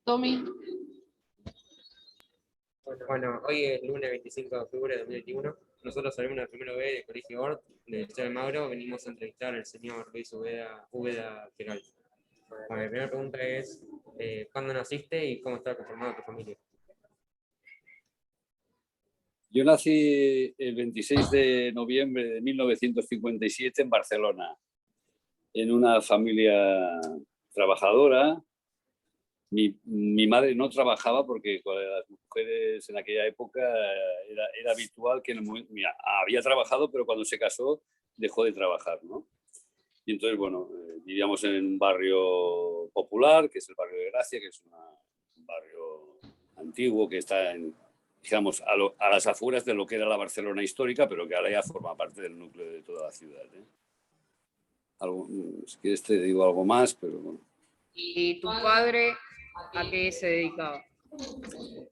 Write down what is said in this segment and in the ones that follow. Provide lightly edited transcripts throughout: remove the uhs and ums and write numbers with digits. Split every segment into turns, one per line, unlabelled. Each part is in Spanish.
Tommy.
Bueno, hoy es lunes 25 de octubre de 2021. Nosotros salimos del primero B del Colegio Ort, de Liceo de Mauro. Venimos a entrevistar al señor Luis Úbeda Querol. Bueno, la primera pregunta es, ¿cuándo naciste y cómo está conformada tu familia?
Yo nací el 26 de noviembre de 1957 en Barcelona, en una familia trabajadora. Mi madre no trabajaba porque con las mujeres en aquella época era habitual que había trabajado, pero cuando se casó dejó de trabajar, ¿no? Y entonces, bueno, vivíamos en un barrio popular, que es el barrio de Gracia, que es un barrio antiguo que está digamos, a las afueras de lo que era la Barcelona histórica, pero que ahora ya forma parte del núcleo de toda la ciudad, ¿eh? Si quieres te digo algo más, pero bueno.
¿Y tu padre a qué se dedicaba?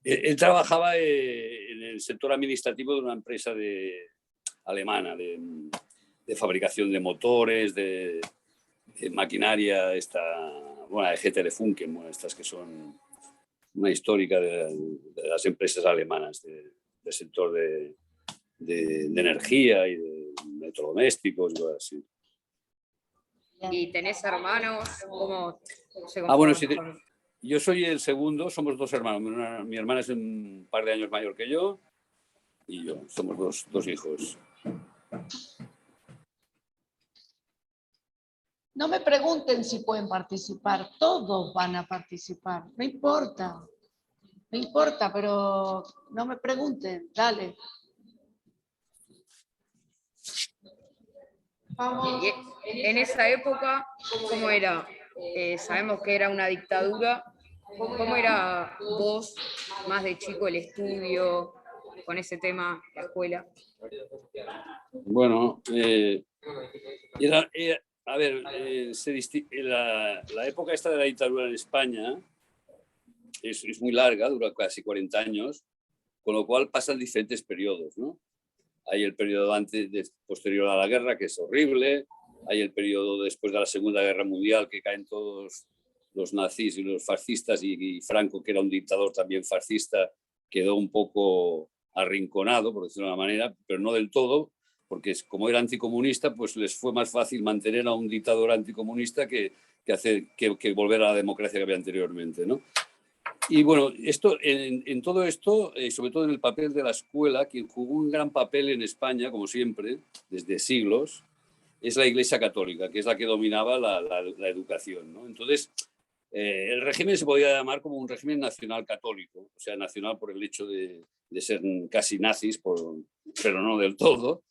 Él trabajaba en el sector administrativo de una empresa alemana de fabricación de motores, de maquinaria, de GT Telefunken, estas que son una histórica de las empresas alemanas del sector de energía y de electrodomésticos y cosas así.
¿Y tenés hermanos? ¿Cómo se
Bueno,
conforman?
yo soy el segundo, somos dos hermanos. Mi hermana es un par de años mayor que yo y yo, somos dos hijos.
No me pregunten si pueden participar, todos van a participar, no importa, pero no me pregunten, dale. Vamos.
En esa época, ¿cómo era? Sabemos que era una dictadura. ¿Cómo era vos, más de chico, el estudio, con ese tema, la escuela?
Bueno, a ver, la época esta de la dictadura en España es muy larga, dura casi 40 años, con lo cual pasan diferentes periodos, ¿no? Hay el periodo posterior a la guerra, que es horrible. Hay el periodo después de la Segunda Guerra Mundial, que caen todos los nazis y los fascistas, y Franco, que era un dictador también fascista, quedó un poco arrinconado, por decirlo de una manera, pero no del todo, porque como era anticomunista, pues les fue más fácil mantener a un dictador anticomunista que volver a la democracia que había anteriormente, ¿no? Y bueno, en todo esto, sobre todo en el papel de la escuela, quien jugó un gran papel en España, como siempre, desde siglos, es la Iglesia Católica, que es la que dominaba la educación, ¿no? Entonces, el régimen se podía llamar como un régimen nacional católico, o sea, nacional por el hecho de ser casi nazis, pero no del todo,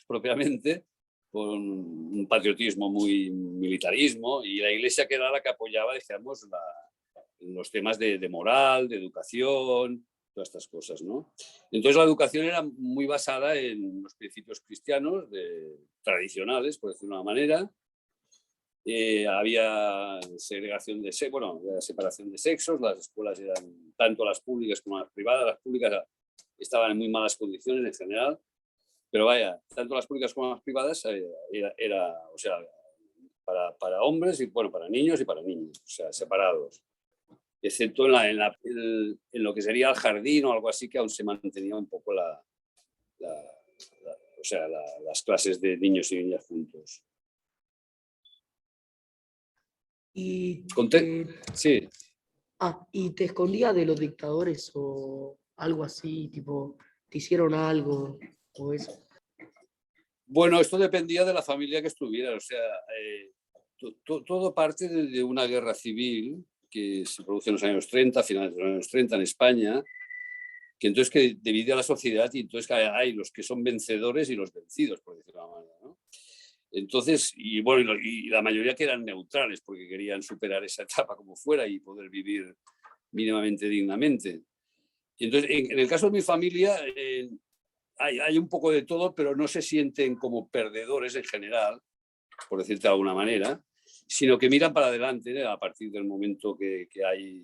propiamente, con un patriotismo muy militarismo, y la Iglesia que era la que apoyaba, digamos, los temas de moral, de educación, todas estas cosas, ¿no? Entonces la educación era muy basada en los principios cristianos tradicionales, por decirlo de una manera. Había segregación separación de sexos, las escuelas eran tanto las públicas como las privadas. Las públicas estaban en muy malas condiciones en general, pero vaya, tanto las públicas como las privadas o sea, para hombres y bueno, para niños y para niñas, o sea, separados, excepto en lo que sería el jardín o algo así, que aún se mantenía un poco las clases de niños y niñas juntos.
Y
sí.
¿Y te escondías de los dictadores o algo así, tipo, te hicieron algo o eso?
Bueno, esto dependía de la familia que estuviera, o sea, todo parte de una guerra civil que se produce en los años 30, finales de los años 30 en España, que entonces que divide a la sociedad, y entonces hay los que son vencedores y los vencidos, por decirlo de alguna manera, ¿no? Entonces, y bueno, y la mayoría que eran neutrales porque querían superar esa etapa como fuera y poder vivir mínimamente dignamente. Y entonces, en el caso de mi familia, hay un poco de todo, pero no se sienten como perdedores en general, por decirte de alguna manera, sino que miran para adelante, ¿eh? A partir del momento que hay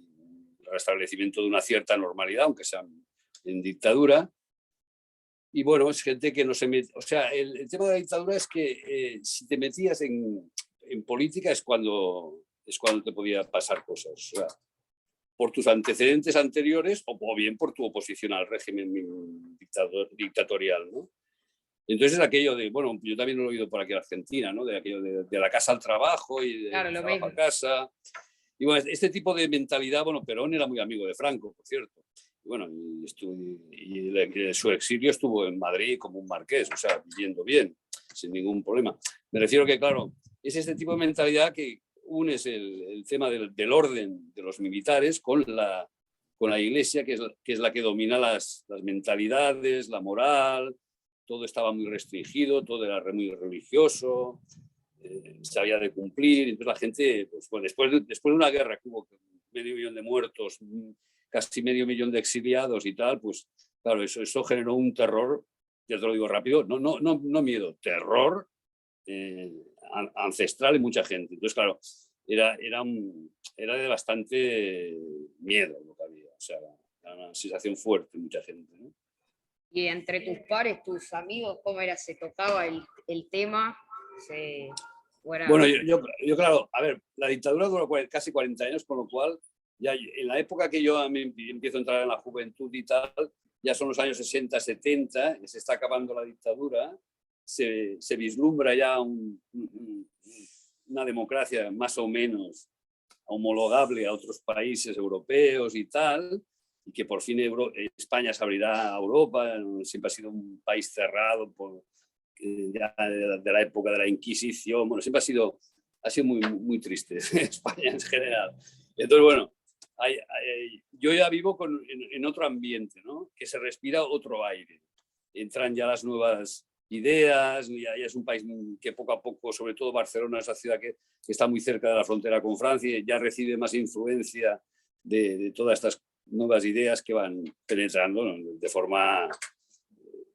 el restablecimiento de una cierta normalidad, aunque sea en dictadura. Y bueno, es gente que no se mete. O sea, el tema de la dictadura es que si te metías en política es cuando te podía pasar cosas. O sea, por tus antecedentes anteriores o bien por tu oposición al régimen dictatorial, ¿no? Entonces aquello de, bueno, yo también lo he oído por aquí en Argentina, ¿no? De aquello de la casa al trabajo y de
Claro, lo
trabajo
mismo.
a casa. Y bueno, este tipo de mentalidad, bueno, Perón era muy amigo de Franco, por cierto. Y bueno, su exilio estuvo en Madrid como un marqués, o sea, viviendo bien, sin ningún problema. Me refiero que, claro, es este tipo de mentalidad que unes el tema del orden de los militares con la iglesia, que es la que domina las mentalidades, la moral. Todo estaba muy restringido, todo era muy religioso, se había de cumplir. Entonces la gente, pues, después de una guerra que hubo 500.000 de muertos, casi 500.000 de exiliados y tal, pues claro, eso generó un terror, ya te lo digo rápido, no miedo, terror ancestral en mucha gente. Entonces, claro, era de bastante miedo lo que había, o sea, era una sensación fuerte en mucha gente, ¿no?
Y entre tus pares, tus amigos, ¿cómo era? ¿Se tocaba el tema?
Bueno, yo, claro, a ver, la dictadura duró casi 40 años, con lo cual, ya en la época que yo empiezo a entrar en la juventud y tal, ya son los años 60, 70, se está acabando la dictadura, se vislumbra ya una democracia más o menos homologable a otros países europeos y tal, y que por fin España se abrirá a Europa. Siempre ha sido un país cerrado ya de la época de la Inquisición. Bueno, siempre ha sido muy, muy triste España en general. Entonces, bueno, yo ya vivo en otro ambiente, ¿no? Que se respira otro aire. Entran ya las nuevas ideas, ya es un país que poco a poco, sobre todo Barcelona, es la ciudad que está muy cerca de la frontera con Francia, ya recibe más influencia de todas estas nuevas ideas que van penetrando, ¿no? De forma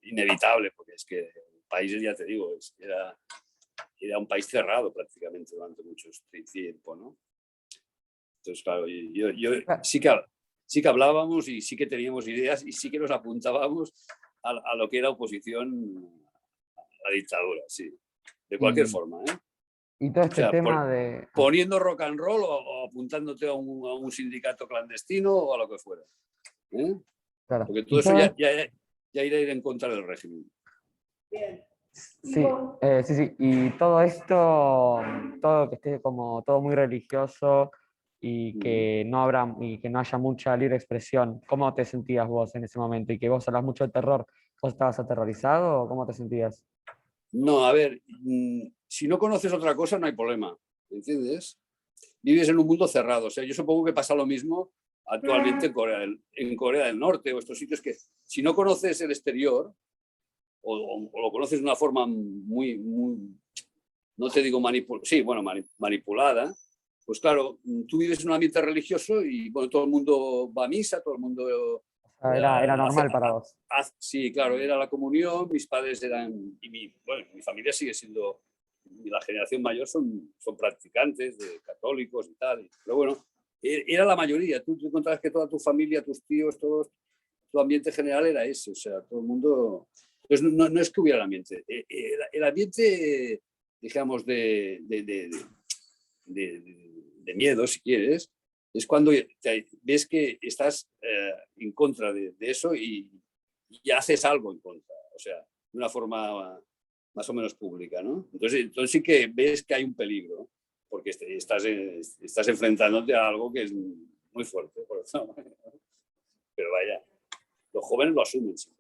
inevitable, porque es que el país, ya te digo, era un país cerrado prácticamente durante mucho tiempo, ¿no? Entonces, claro, yo sí que hablábamos y sí que teníamos ideas y sí que nos apuntábamos a lo que era oposición a la dictadura, sí, de cualquier forma, ¿eh?
Y todo este
O sea,
tema de...
poniendo rock and roll o apuntándote a un sindicato clandestino o a lo que fuera, ¿eh?
Claro.
Porque todo eso ya irá a ir en contra del régimen.
Sí, sí. Y todo esto, todo que esté como todo muy religioso y que no haya mucha libre expresión, ¿cómo te sentías vos en ese momento? Y que vos hablas mucho de terror, ¿vos estabas aterrorizado o cómo te sentías?
No, a ver, si no conoces otra cosa no hay problema, ¿entiendes? Vives en un mundo cerrado. O sea, yo supongo que pasa lo mismo actualmente en Corea del Norte o estos sitios que si no conoces el exterior o lo conoces de una forma muy, no te digo manipulada, pues claro, tú vives en un ambiente religioso y bueno, todo el mundo va a misa, todo el mundo...
Era normal para vos.
Sí, claro, era la comunión, mis padres eran, y mi familia sigue siendo, la generación mayor son practicantes, católicos y tal, pero bueno, era la mayoría. Tú encontrabas que toda tu familia, tus tíos, tu ambiente general era ese, o sea, todo el mundo... Entonces, no es que hubiera el ambiente. El ambiente, digamos, de miedo, si quieres, es cuando ves que estás en contra de eso y haces algo en contra, o sea, de una forma más o menos pública, ¿no? Entonces sí que ves que hay un peligro, porque estás enfrentándote a algo que es muy fuerte, por eso. Pero vaya, los jóvenes lo asumen siempre.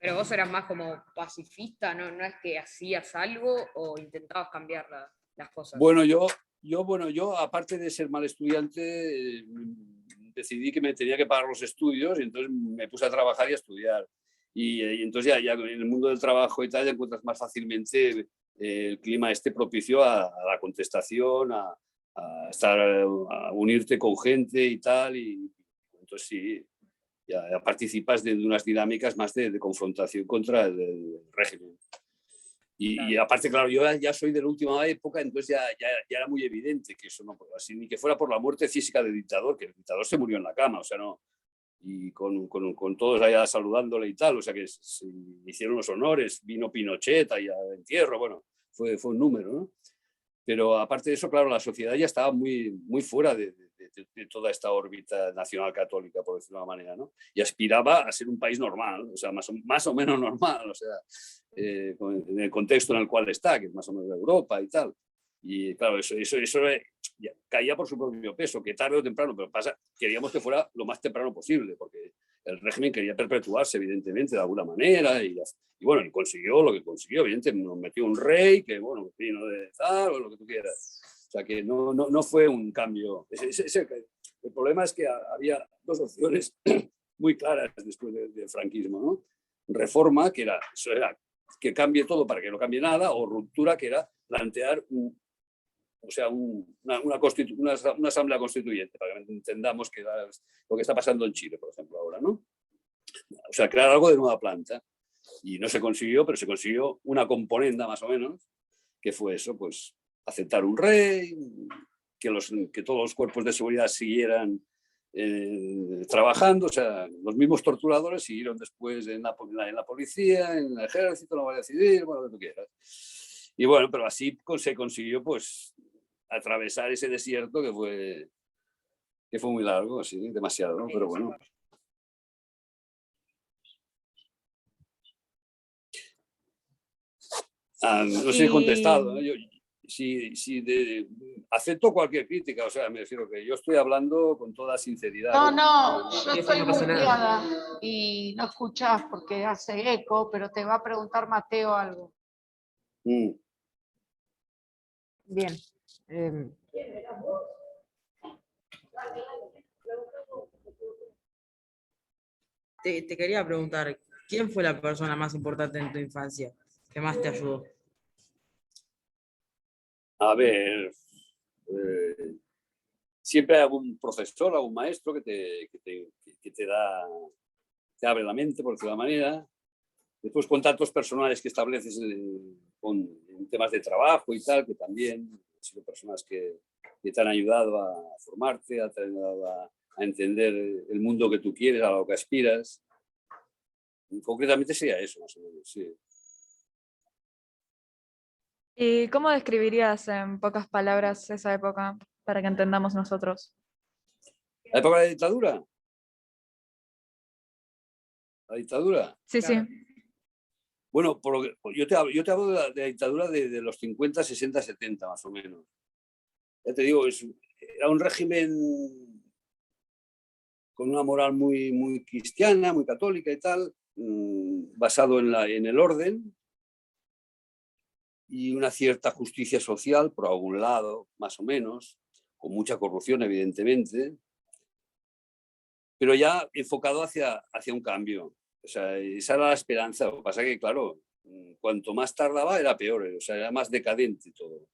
Pero vos eras más como pacifista, ¿no? ¿No es que hacías algo o intentabas cambiar las cosas?
Bueno, yo aparte de ser mal estudiante, decidí que me tenía que pagar los estudios y entonces me puse a trabajar y a estudiar. Y entonces ya en el mundo del trabajo y tal ya encuentras más fácilmente el clima propicio a la contestación, a unirte con gente y tal. Y entonces sí, ya participas de unas dinámicas más de confrontación contra el régimen. Y aparte, claro, yo ya soy de la última época, entonces ya era muy evidente que eso no podía ser, ni que fuera por la muerte física del dictador, que el dictador se murió en la cama, o sea, no, y con todos allá saludándole y tal, o sea, que se hicieron los honores, vino Pinochet allá de entierro, bueno, fue un número, ¿no? Pero aparte de eso, claro, la sociedad ya estaba muy, muy fuera de de toda esta órbita nacional católica, por decirlo de una manera, ¿no? Y aspiraba a ser un país normal, o sea, más o menos normal, o sea, en el contexto en el cual está, que es más o menos de Europa y tal. Y claro, eso caía por su propio peso, que tarde o temprano, pero queríamos que fuera lo más temprano posible, porque el régimen quería perpetuarse, evidentemente, de alguna manera, y bueno, y consiguió lo que consiguió, evidentemente, nos metió un rey que, bueno, vino de tal, o lo que tú quieras. O sea, que no fue un cambio. El problema es que había dos opciones muy claras después del franquismo, ¿no? Reforma, que era que cambie todo para que no cambie nada, o ruptura, que era plantear una asamblea constituyente, para que entendamos que lo que está pasando en Chile, por ejemplo, ahora, ¿no? O sea, crear algo de nueva planta. Y no se consiguió, pero se consiguió una componenda más o menos, que fue eso, pues aceptar un rey, que todos los cuerpos de seguridad siguieran trabajando, o sea, los mismos torturadores siguieron después en la policía, en el ejército, en la Guardia Civil, bueno, lo que tú quieras. Y bueno, pero así se consiguió, pues, atravesar ese desierto que fue muy largo, así, demasiado, ¿no? Pero bueno. No sé si he contestado, ¿no? Acepto cualquier crítica, o sea, me refiero que yo estoy hablando con toda sinceridad.
No, yo
Eso
estoy
no pasa nada.
muteada y no escuchás porque hace eco, pero te va a preguntar Mateo algo.
Bien. Te quería preguntar, ¿quién fue la persona más importante en tu infancia? ¿Que más te ayudó?
A ver, siempre hay algún profesor, algún maestro que te abre la mente, por decirlo de una manera. Después contactos personales que estableces en temas de trabajo y tal, que también han sido personas que te han ayudado a formarte, te han ayudado a entender el mundo que tú quieres, a lo que aspiras. Y concretamente sería eso, más o menos, sí.
¿Y cómo describirías en pocas palabras esa época para que entendamos nosotros?
¿La época de la dictadura? ¿La dictadura?
Sí, sí.
Bueno, yo te hablo de la dictadura de los 50, 60, 70, más o menos. Ya te digo, era un régimen con una moral muy, muy cristiana, muy católica y tal, basado en el orden y una cierta justicia social, por algún lado, más o menos, con mucha corrupción, evidentemente, pero ya enfocado hacia un cambio. O sea, esa era la esperanza. Lo que pasa es que, claro, cuanto más tardaba era peor, o sea, era más decadente todo.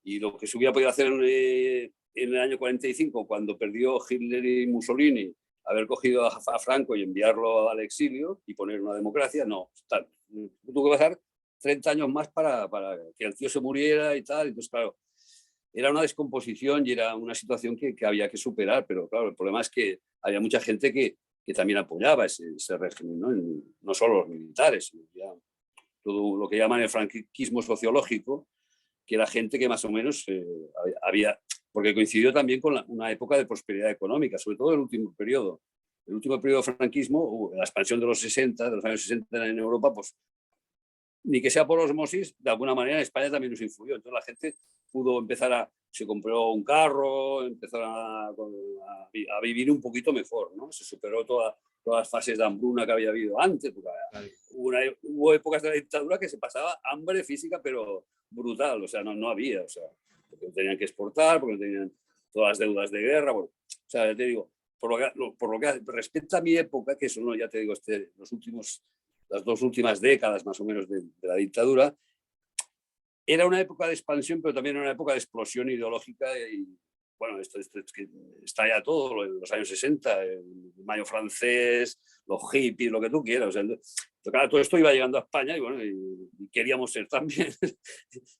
Y lo que se hubiera podido hacer en el año 45, cuando perdió Hitler y Mussolini, haber cogido a Franco y enviarlo al exilio y poner una democracia, no. Tuvo que pasar 30 años más para que el tío se muriera y tal. Entonces, claro, era una descomposición y era una situación que había que superar, pero claro, el problema es que había mucha gente que también apoyaba ese régimen, ¿no? No solo los militares, sino ya todo lo que llaman el franquismo sociológico, que era gente que más o menos había, porque coincidió también con una época de prosperidad económica, sobre todo el último periodo. El último periodo del franquismo, la expansión de los 60, de los años 60 en Europa, pues ni que sea por osmosis, de alguna manera en España también nos influyó. Entonces la gente pudo se compró un carro, empezó a vivir un poquito mejor, ¿no? Se superó todas las fases de hambruna que había habido antes. Hubo épocas de la dictadura que se pasaba hambre física, pero brutal, o sea, no había, o sea, porque tenían que exportar, porque tenían todas las deudas de guerra, bueno, o sea, ya te digo, por lo que respecta a mi época, que eso, ya te digo, las 2 últimas décadas más o menos de la dictadura, era una época de expansión, pero también una época de explosión ideológica y, bueno, esto que está ya todo, los años 60, el mayo francés, los hippies, lo que tú quieras. O sea, claro, todo esto iba llegando a España y, bueno, y queríamos ser también,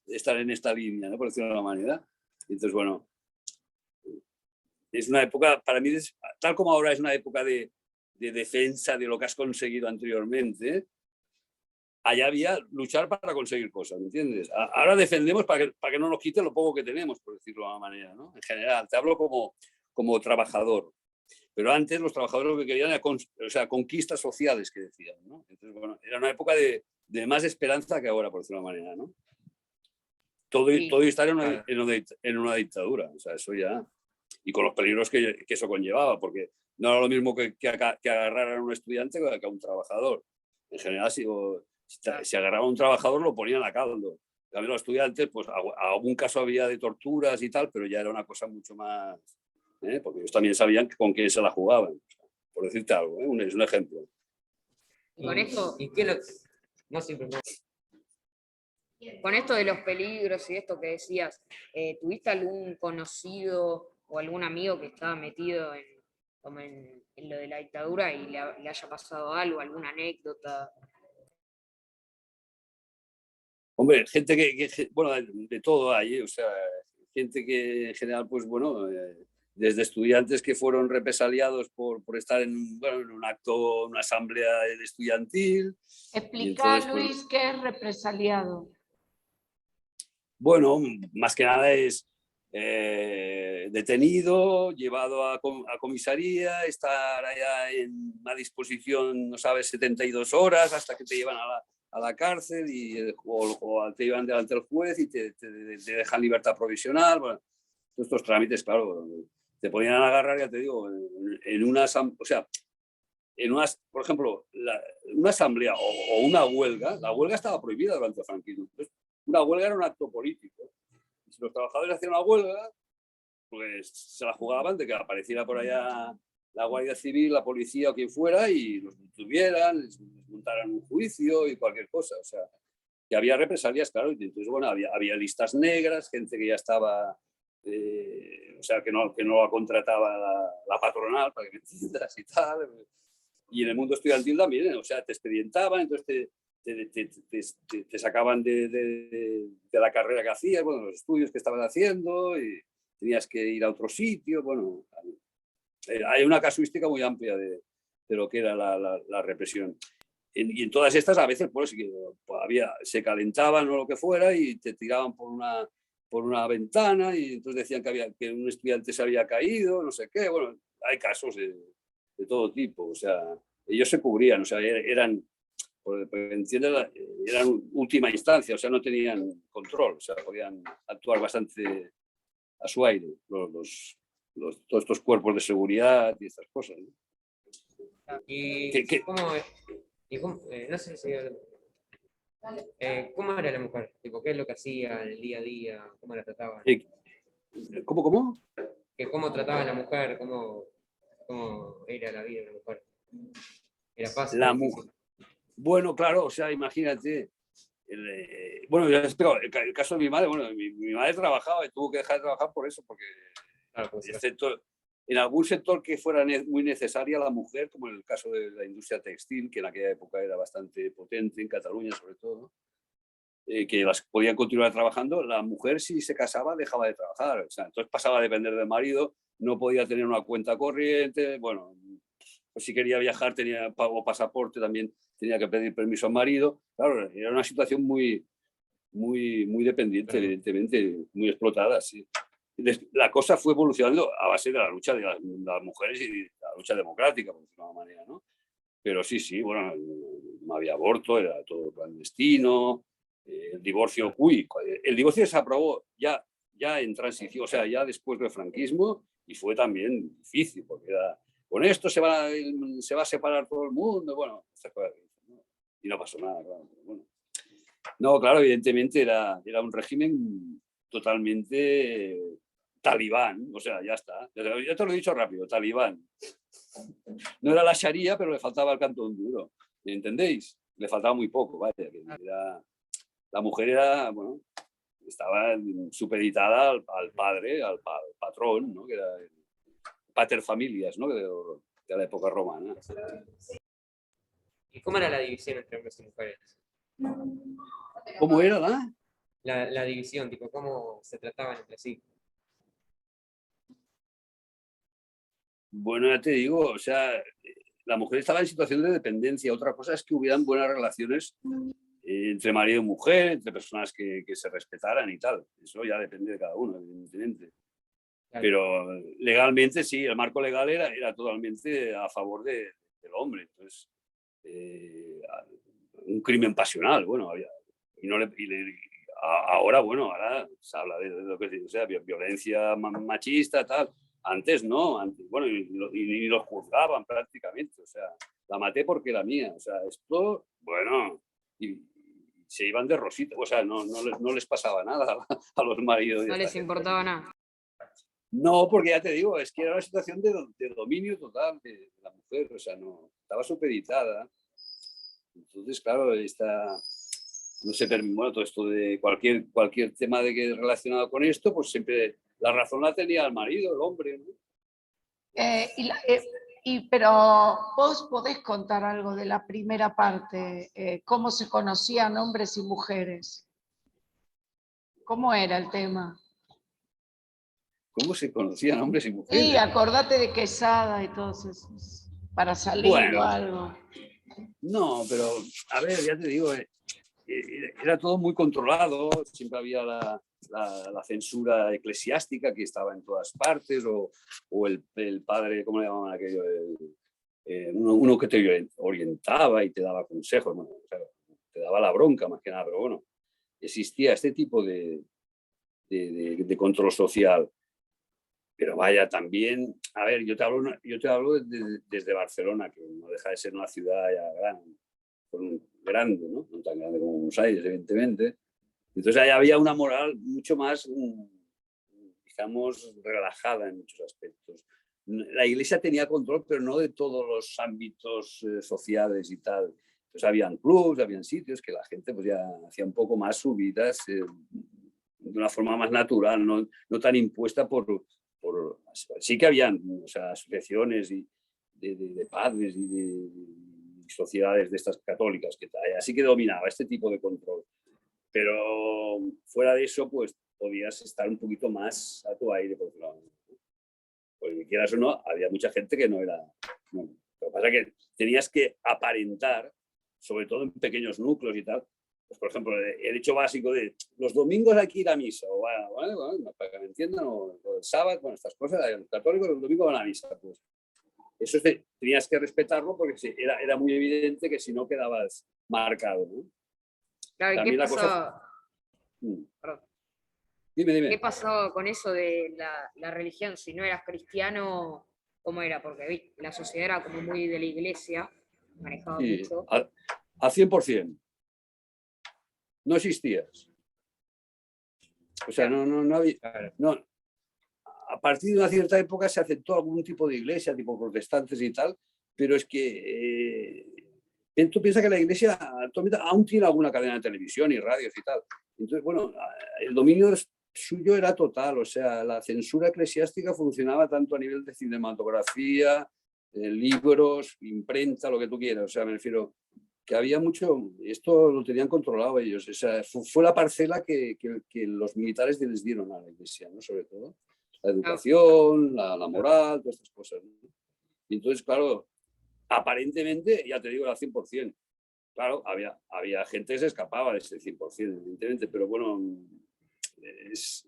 estar en esta línea, ¿no? Por decirlo de alguna manera. Entonces, bueno, es una época, para mí, tal como ahora es una época de defensa de lo que has conseguido anteriormente, allá había luchar para conseguir cosas, ¿me entiendes? Ahora defendemos para que no nos quiten lo poco que tenemos, por decirlo de alguna manera, ¿no? En general, te hablo como como trabajador. Pero antes los trabajadores lo que querían era conquistas sociales, que decían, ¿no? Entonces, bueno, era una época de más esperanza que ahora, por decirlo de una manera, ¿no? Todo estar en una dictadura, o sea, eso ya... Y con los peligros que eso conllevaba, porque no era lo mismo que agarraran a un estudiante que a un trabajador. En general, si agarraban a un trabajador, lo ponían a caldo. También los estudiantes, pues algún caso había de torturas y tal, pero ya era una cosa mucho más... porque ellos también sabían con quién se la jugaban. Por decirte algo, es un ejemplo.
Con esto,
¿Y qué no siempre?
con esto de los peligros y esto que decías, ¿tuviste algún conocido o algún amigo que estaba metido en lo de la dictadura y le haya pasado algo, alguna anécdota?
Hombre, gente bueno, de todo hay, o sea, gente que en general, pues bueno, desde estudiantes que fueron represaliados por estar en un acto, una asamblea
Explica,
estudiantil. Entonces,
Luis, qué es represaliado.
Bueno, más que nada es detenido, llevado a comisaría, estar allá en una disposición, no sabes, 72 horas hasta que te llevan a la cárcel o te llevan delante del juez y te dejan libertad provisional. Bueno, todos estos trámites, claro, te podían agarrar, ya te digo, en una, o sea, por ejemplo, una asamblea o una huelga. La huelga estaba prohibida durante el franquismo. Entonces, una huelga era un acto político. Si los trabajadores hacían una huelga, pues se la jugaban de que apareciera por allá la Guardia Civil, la policía o quien fuera y los detuvieran, les montaran un juicio y cualquier cosa. O sea, que había represalias, claro. Y entonces, bueno, había listas negras, gente que ya estaba, o sea, que no la contrataba la patronal, para que me entiendas y tal. Y en el mundo estudiantil también, o sea, te expedientaban, entonces te sacaban de la carrera que hacías, bueno, los estudios que estaban haciendo, y tenías que ir a otro sitio. Bueno, hay una casuística muy amplia de lo que era la represión. Y en todas estas, a veces, pues, se calentaban o lo que fuera y te tiraban por una ventana y entonces decían que un estudiante se había caído, no sé qué. Bueno, hay casos de todo tipo, o sea, ellos se cubrían, o sea, eran última instancia, o sea, no tenían control, o sea, podían actuar bastante a su aire, todos estos cuerpos de seguridad y estas cosas, ¿no?
No sé si... ¿cómo era la mujer? Tipo, ¿qué es lo que hacía en el día a día? ¿Cómo la trataban?
¿Cómo?
¿Cómo trataba a la mujer? ¿Cómo era la vida de la mujer? ¿Era fácil?
La mujer. Bueno, claro, o sea, imagínate. Bueno, ya les explico, el caso de mi madre, bueno, mi madre trabajaba y tuvo que dejar de trabajar por eso, porque
Claro, pues,
en algún sector que fuera muy necesaria la mujer, como en el caso de la industria textil, que en aquella época era bastante potente, en Cataluña sobre todo, que las podían continuar trabajando, la mujer si se casaba dejaba de trabajar, o sea, entonces pasaba a depender del marido, no podía tener una cuenta corriente, bueno, pues si quería viajar tenía pago pasaporte, también tenía que pedir permiso al marido. Claro, era una situación muy dependiente, evidentemente, muy explotada, sí. La cosa fue evolucionando a base de la lucha de las mujeres y de la lucha democrática, por decirlo de alguna manera, ¿no? Pero sí, bueno, no había aborto, era todo clandestino, el divorcio, el divorcio se aprobó ya en transición, o sea, ya después del franquismo, y fue también difícil, porque con esto se va a separar todo el mundo, bueno, y no pasó nada, claro. Bueno. No, claro, evidentemente era un régimen totalmente talibán, o sea, ya está. Ya te lo he dicho rápido, talibán. No era la Sharia, pero le faltaba el cantón duro, ¿me entendéis? Le faltaba muy poco, vaya. La mujer bueno, estaba supeditada al padre, al patrón, ¿no? Que era el pater familias, ¿no? De la época romana.
¿Y cómo era la división entre hombres y mujeres?
¿Cómo era
la división, tipo, cómo se trataban entre sí?
Bueno, ya te digo, o sea, la mujer estaba en situación de dependencia. Otra cosa es que hubieran buenas relaciones entre marido y mujer, entre personas que se respetaran y tal. Eso ya depende de cada uno, evidentemente. Pero legalmente sí, el marco legal era totalmente a favor del hombre. Entonces, un crimen pasional, bueno, había, y no le, y le- ahora, bueno, ahora se habla de lo que o sea, violencia machista, tal. Antes no, antes, bueno, y los juzgaban prácticamente, o sea, la maté porque era mía, o sea, esto, bueno, y se iban de rosita, o sea, no les pasaba nada a los maridos. de
No
esta
les
gente.
importaba nada.
No, porque ya te digo, es que era una situación de dominio total de la mujer, o sea, no, estaba supeditada. Entonces, claro, no sé, bueno, todo esto de cualquier tema relacionado con esto, pues siempre la razón la tenía el marido, el hombre, ¿no?
Pero vos podés contar algo de la primera parte, cómo se conocían hombres y mujeres. ¿Cómo era el tema?
¿Cómo se conocían hombres y mujeres?
Sí, acordate de Quesada y todos esos, para salir
Bueno.
o algo.
No, pero a ver, ya te digo, era todo muy controlado, siempre había la censura eclesiástica que estaba en todas partes, o el padre, ¿cómo le llamaban aquello? Uno que te orientaba y te daba consejos, bueno, claro, te daba la bronca más que nada, pero bueno, existía este tipo de control social. Pero vaya, también, a ver, yo te hablo desde Barcelona, que no deja de ser una ciudad ya grande, ¿no? No tan grande como Buenos Aires, evidentemente. Entonces ahí había una moral mucho más, digamos, relajada en muchos aspectos. La iglesia tenía control, pero no de todos los ámbitos sociales y tal. Entonces habían clubs, habían sitios que la gente pues ya hacía un poco más subidas de una forma más natural, no tan impuesta sí que habían, o sea, asociaciones de padres y de sociedades de estas católicas, así que dominaba este tipo de control. Pero fuera de eso, pues podías estar un poquito más a tu aire, porque quieras o no, había mucha gente que no era. No. Lo que pasa es que tenías que aparentar, sobre todo en pequeños núcleos y tal. Pues, por ejemplo, el hecho básico de los domingos hay que ir a misa, o bueno, para que me entiendan, o el sábado, bueno, estas cosas, los católicos los domingos van a misa. Pues eso tenías que respetarlo porque era muy evidente que si no quedabas marcado, ¿no?
Claro, ¿y
También
qué
la cosa.
pasaba? Perdón.
Dime.
¿Qué pasaba con eso de la religión? Si no eras cristiano, ¿cómo era? Porque la sociedad era como muy de la iglesia, manejaba
Sí,
mucho.
al 100%. No existías. O sea, no había. No, a partir de una cierta época se aceptó algún tipo de iglesia, tipo protestantes y tal, pero es que tú piensas que la iglesia actualmente aún tiene alguna cadena de televisión y radios y tal. Entonces, bueno, el dominio suyo era total, o sea, la censura eclesiástica funcionaba tanto a nivel de cinematografía, libros, imprenta, lo que tú quieras. O sea, me refiero que había mucho, esto lo tenían controlado ellos. O sea, fue la parcela que los militares les dieron a la iglesia, ¿no? Sobre todo la educación, la moral, todas estas cosas, ¿no? Y entonces, claro, aparentemente, ya te digo, era 100%. Claro, había gente que se escapaba de ese 100%, evidentemente, pero bueno,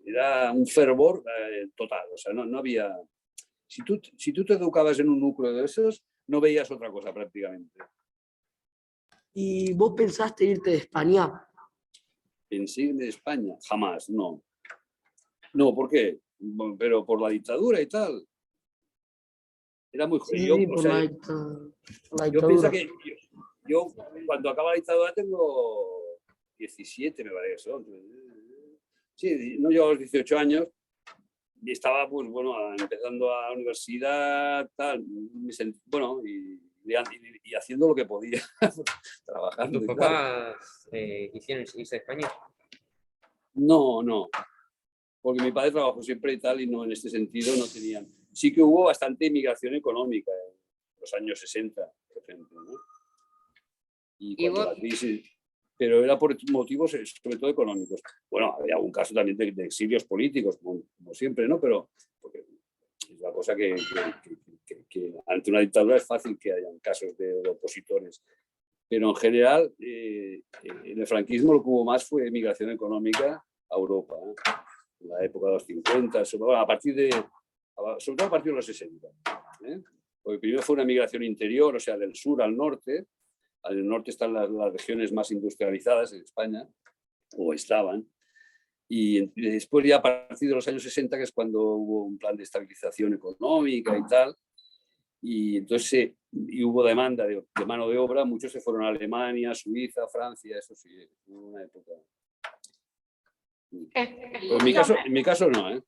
era un fervor total. O sea, no había. Si tú te educabas en un núcleo de esos, no veías otra cosa prácticamente.
¿Y vos pensaste irte de España?
Pensé de España, jamás, no. No, ¿por qué? Pero por la dictadura y tal. Era muy joven.
Sí,
O
por
sea,
la
yo pienso
dictadura.
que yo cuando acaba la dictadura tengo 17, me parece. Sí, no llevo los 18 años y estaba, pues bueno, empezando a la universidad, tal, bueno, y haciendo lo que podía, trabajando.
¿Tus papás quisieron irse a España?
No, porque mi padre trabajó siempre y tal, y no, en este sentido no tenían. Sí que hubo bastante inmigración económica en los años 60, por ejemplo, ¿no? Y cuando la crisis, pero era por motivos sobre todo económicos. Bueno, había algún caso también de exilios políticos, como siempre, ¿no? Pero porque es una cosa que ante una dictadura es fácil que hayan casos de opositores. Pero en general, en el franquismo lo que hubo más fue migración económica a Europa, ¿eh? la época de los 50, a partir de, sobre todo a partir de los 60. Porque primero fue una migración interior, o sea, del sur al norte. Al norte están las regiones más industrializadas en España, o estaban. Y después ya a partir de los años 60, que es cuando hubo un plan de estabilización económica y tal, y entonces y hubo demanda de mano de obra, muchos se fueron a Alemania, Suiza, Francia, eso sí, hubo una época. Pero en mi caso no, ¿eh?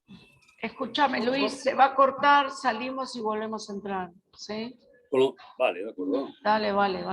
Escúchame, Luis, se va a cortar, salimos y volvemos a entrar, ¿sí?
Vale, de acuerdo.
Dale, vale.